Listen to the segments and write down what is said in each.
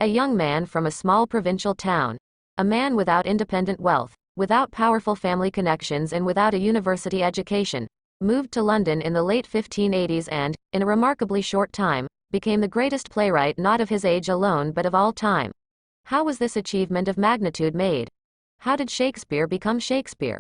A young man from a small provincial town. A man without independent wealth, without powerful family connections and without a university education, moved to London in the late 1580s and, in a remarkably short time, became the greatest playwright not of his age alone but of all time. How was this achievement of magnitude made? How did Shakespeare become Shakespeare?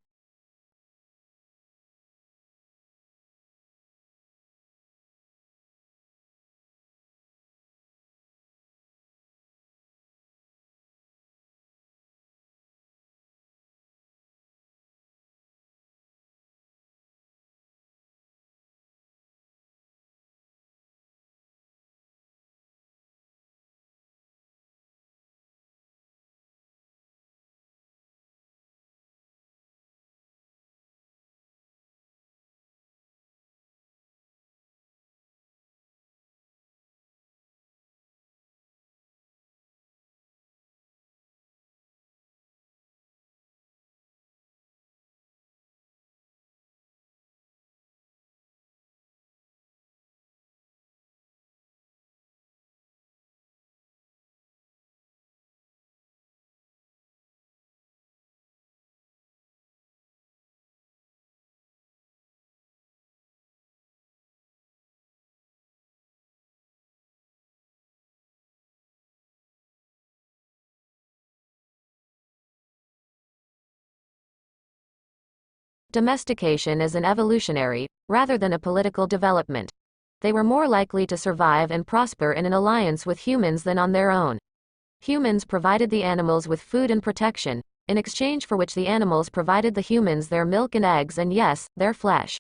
Domestication is an evolutionary, rather than a political development. They were more likely to survive and prosper in an alliance with humans than on their own. Humans provided the animals with food and protection, in exchange for which the animals provided the humans their milk and eggs and yes, their flesh.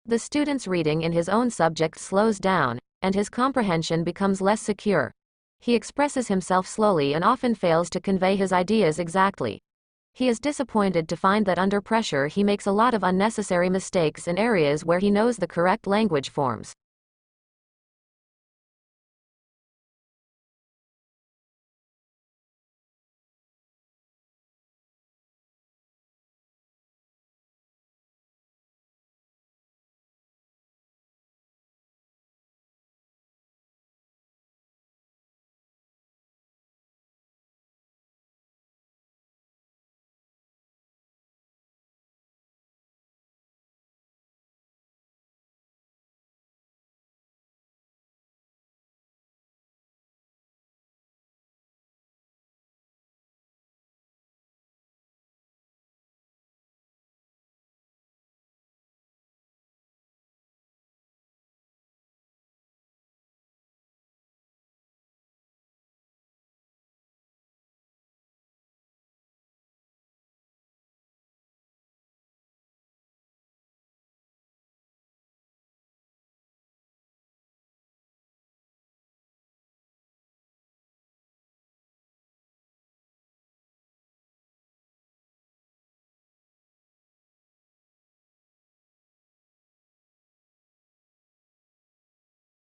The student's reading in his own subject slows down, and his comprehension becomes less secure. He expresses himself slowly and often fails to convey his ideas exactly. He is disappointed to find that under pressure he makes a lot of unnecessary mistakes in areas where he knows the correct language forms.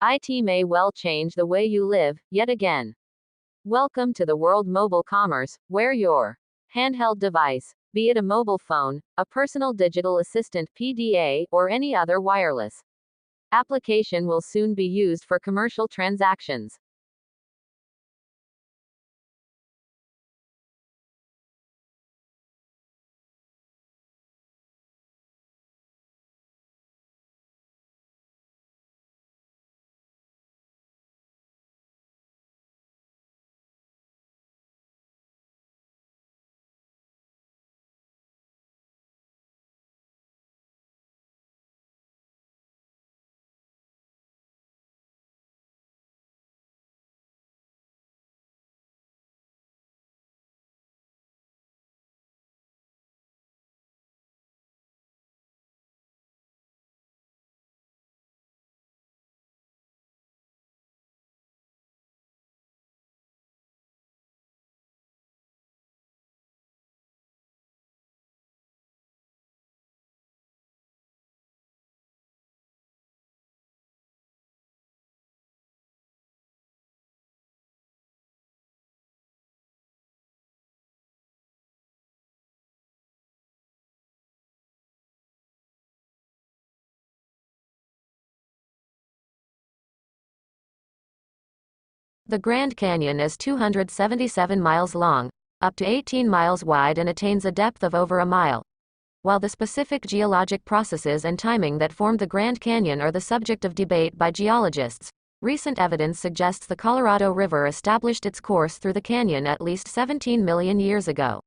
IT may well change the way you live, yet again. Welcome to the world mobile commerce, where your handheld device, be it a mobile phone, a personal digital assistant PDA, or any other wireless application will soon be used for commercial transactions. The Grand Canyon is 277 miles long, up to 18 miles wide, and attains a depth of over a mile. While the specific geologic processes and timing that formed the Grand Canyon are the subject of debate by geologists, recent evidence suggests the Colorado River established its course through the canyon at least 17 million years ago.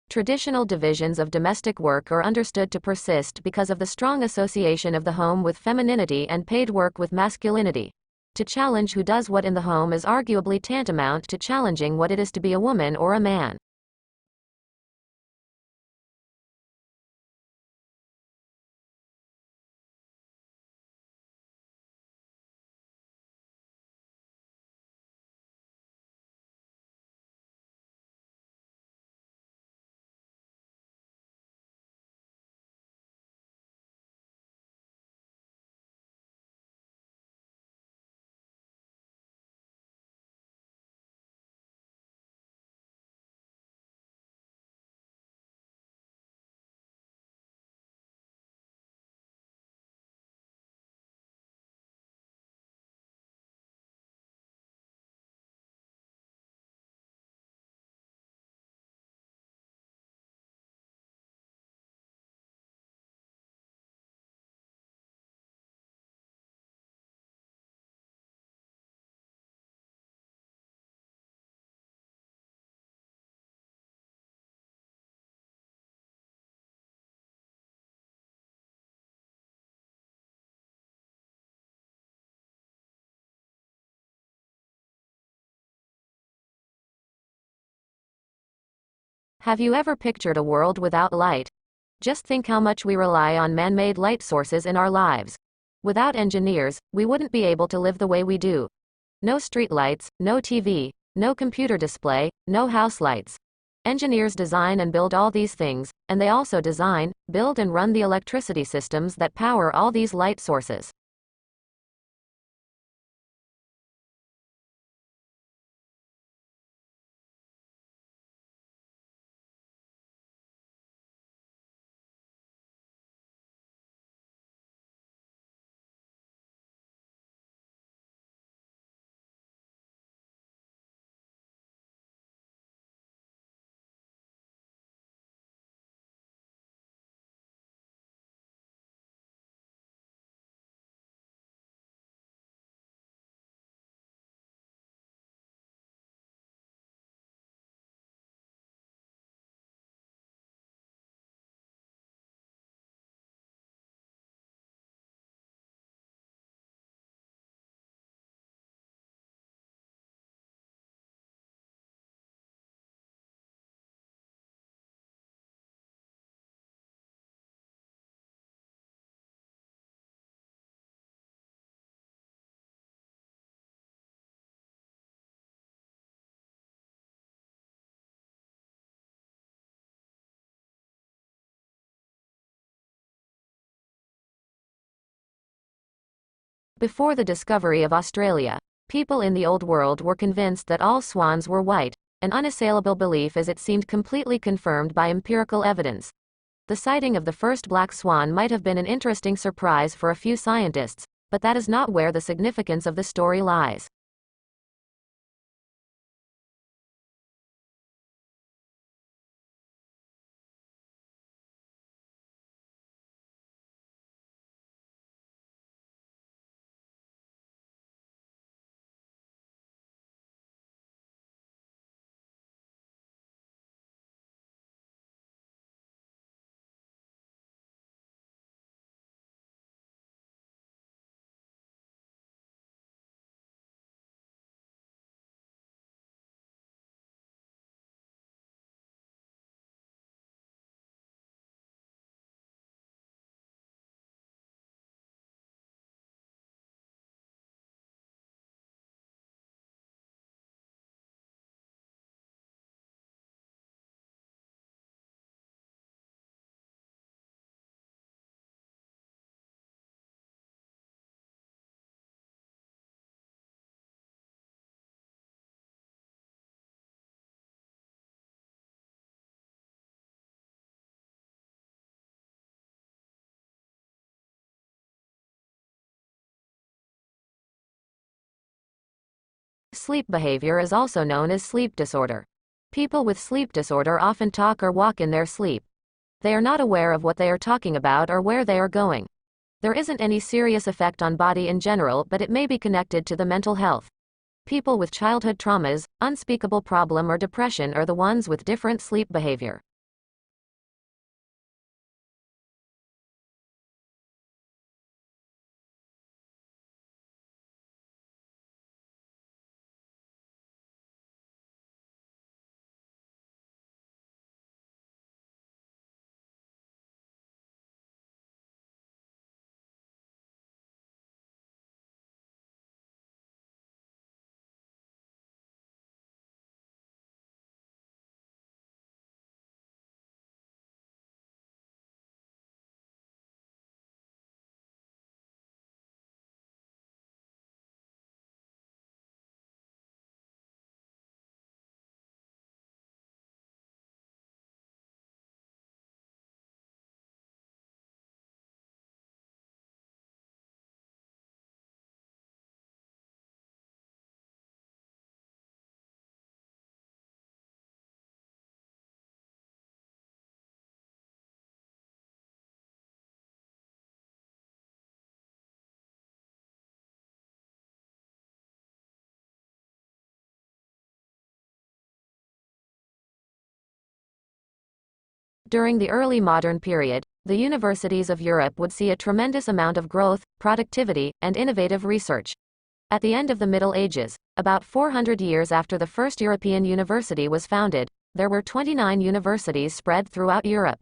Traditional divisions of domestic work are understood to persist because of the strong association of the home with femininity and paid work with masculinity. To challenge who does what in the home is arguably tantamount to challenging what it is to be a woman or a man. Have you ever pictured a world without light? Just think how much we rely on man-made light sources in our lives. Without engineers, we wouldn't be able to live the way we do. No streetlights, no TV, no computer display, no house lights. Engineers design and build all these things, and they also design, build and run the electricity systems that power all these light sources. Before the discovery of Australia, people in the Old World were convinced that all swans were white, an unassailable belief as it seemed completely confirmed by empirical evidence. The sighting of the first black swan might have been an interesting surprise for a few scientists, but that is not where the significance of the story lies. sleep behavior is also known as sleep disorder. People with sleep disorder often talk or walk in their sleep. They are not aware of what they are talking about or where they are going. There isn't any serious effect on body in general, but it may be connected to the mental health. People with childhood traumas, unspeakable problem or depression are the ones with different sleep behavior. During the early modern period, the universities of Europe would see a tremendous amount of growth, productivity, and innovative research. At the end of the Middle Ages, about 400 years after the first European university was founded, there were 29 universities spread throughout Europe.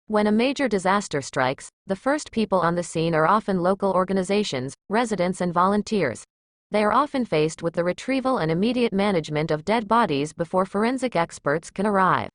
When a major disaster strikes, the first people on the scene are often local organizations, residents, and volunteers. They are often faced with the retrieval and immediate management of dead bodies before forensic experts can arrive.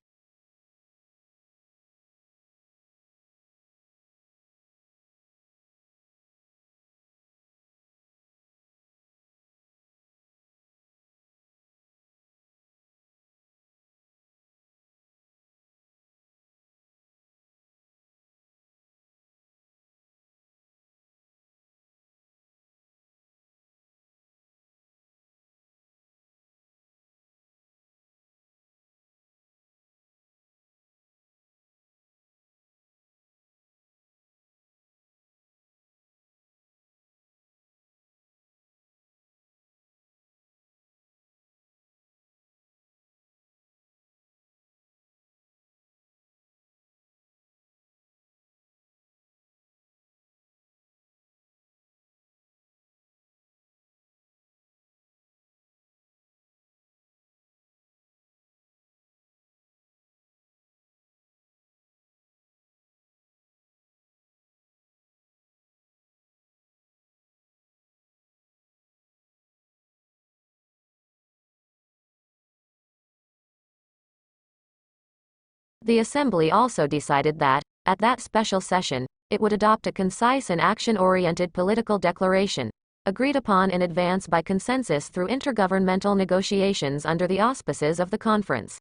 The Assembly also decided that, at that special session, it would adopt a concise and action-oriented political declaration, agreed upon in advance by consensus through intergovernmental negotiations under the auspices of the conference.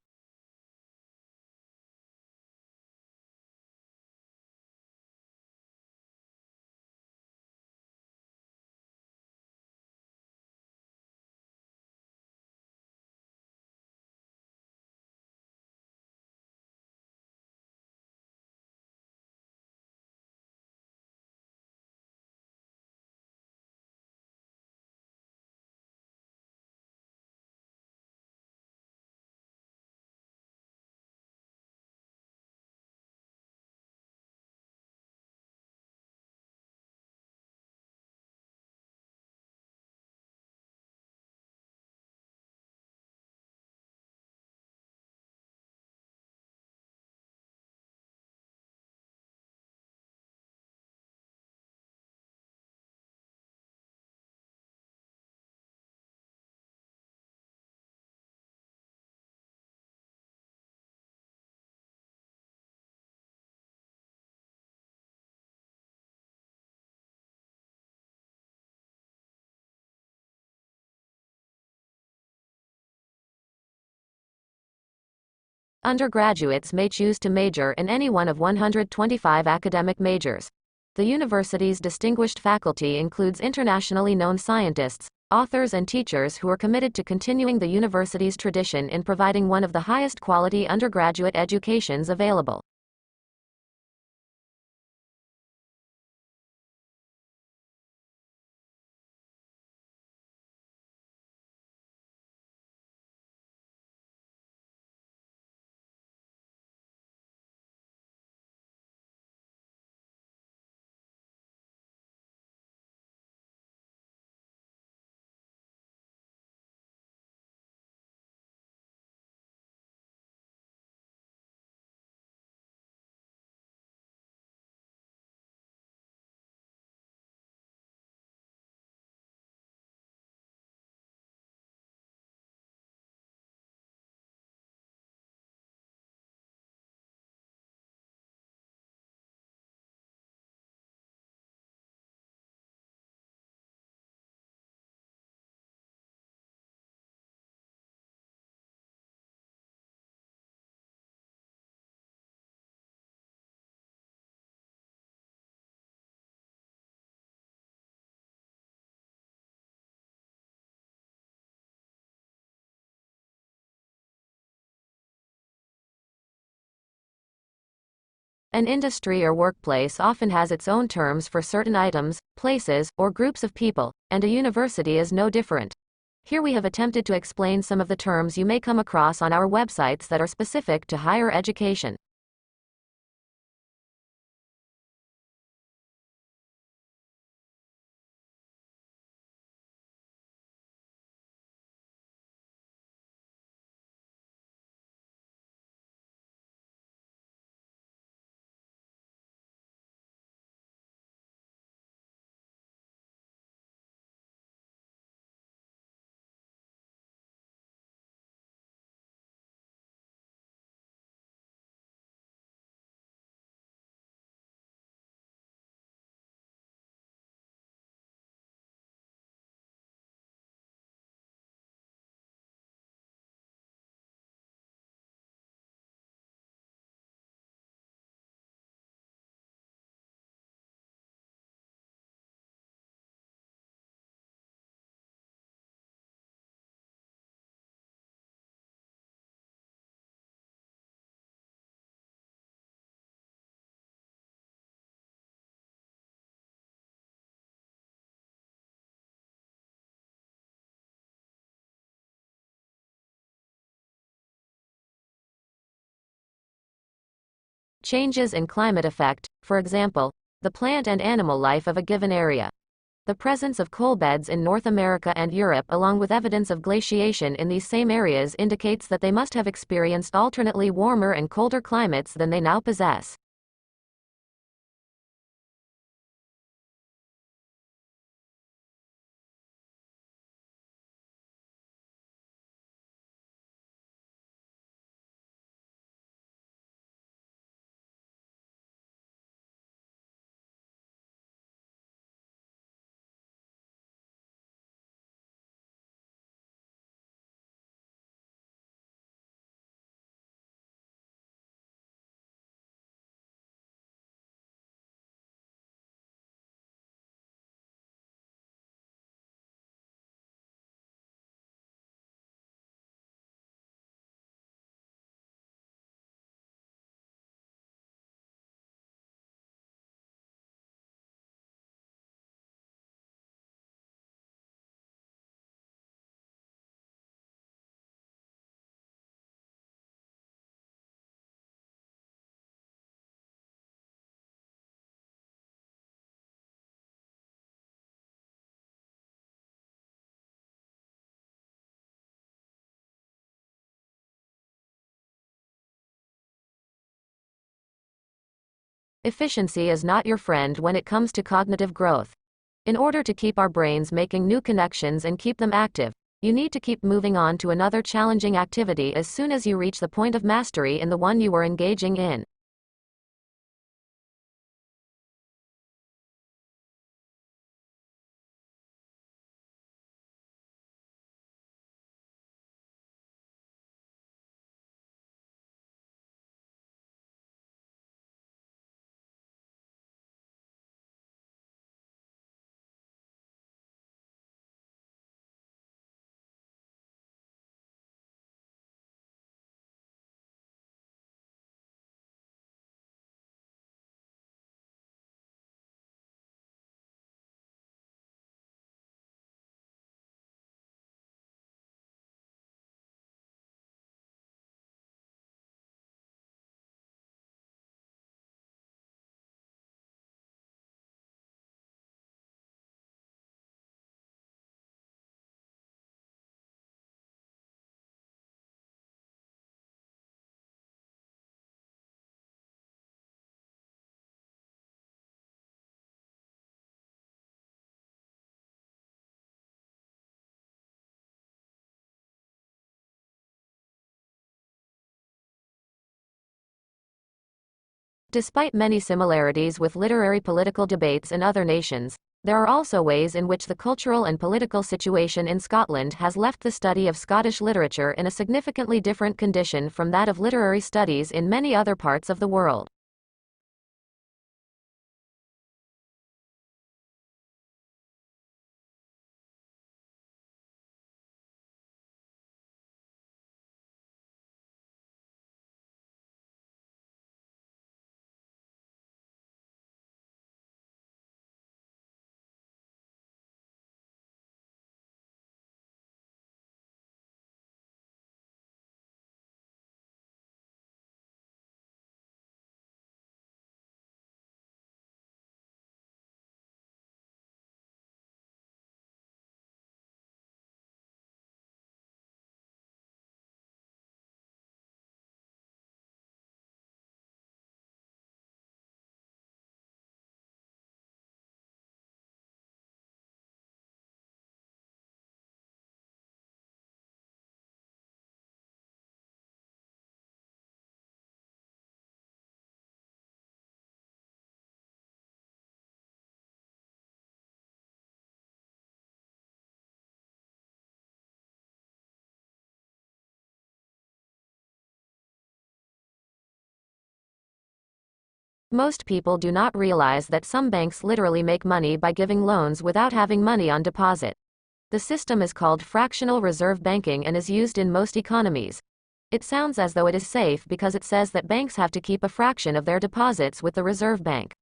Undergraduates may choose to major in any one of 125 academic majors. The university's distinguished faculty includes internationally known scientists, authors, and teachers who are committed to continuing the university's tradition in providing one of the highest quality undergraduate educations available. An industry or workplace often has its own terms for certain items, places, or groups of people, and a university is no different. Here we have attempted to explain some of the terms you may come across on our websites that are specific to higher education. Changes in climate affect, for example, the plant and animal life of a given area. The presence of coal beds in North America and Europe, along with evidence of glaciation in these same areas, indicates that they must have experienced alternately warmer and colder climates than they now possess. Efficiency is not your friend when it comes to cognitive growth. In order to keep our brains making new connections and keep them active, you need to keep moving on to another challenging activity as soon as you reach the point of mastery in the one you were engaging in. Despite many similarities with literary political debates in other nations, there are also ways in which the cultural and political situation in Scotland has left the study of Scottish literature in a significantly different condition from that of literary studies in many other parts of the world. Most people do not realize that some banks literally make money by giving loans without having money on deposit. The system is called fractional reserve banking and is used in most economies. It sounds as though it is safe because it says that banks have to keep a fraction of their deposits with the Reserve Bank.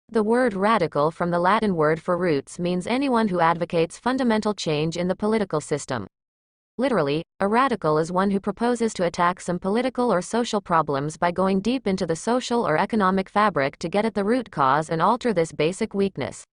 The word radical from the Latin word for roots means anyone who advocates fundamental change in the political system. Literally, a radical is one who proposes to attack some political or social problems by going deep into the social or economic fabric to get at the root cause and alter this basic weakness.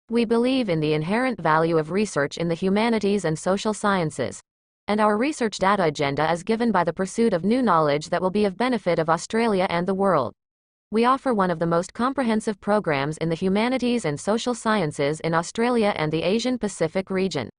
We believe in the inherent value of research in the humanities and social sciences. And our research data agenda is given by the pursuit of new knowledge that will be of benefit of Australia and the world. We offer one of the most comprehensive programs in the humanities and social sciences in Australia and the Asian Pacific region.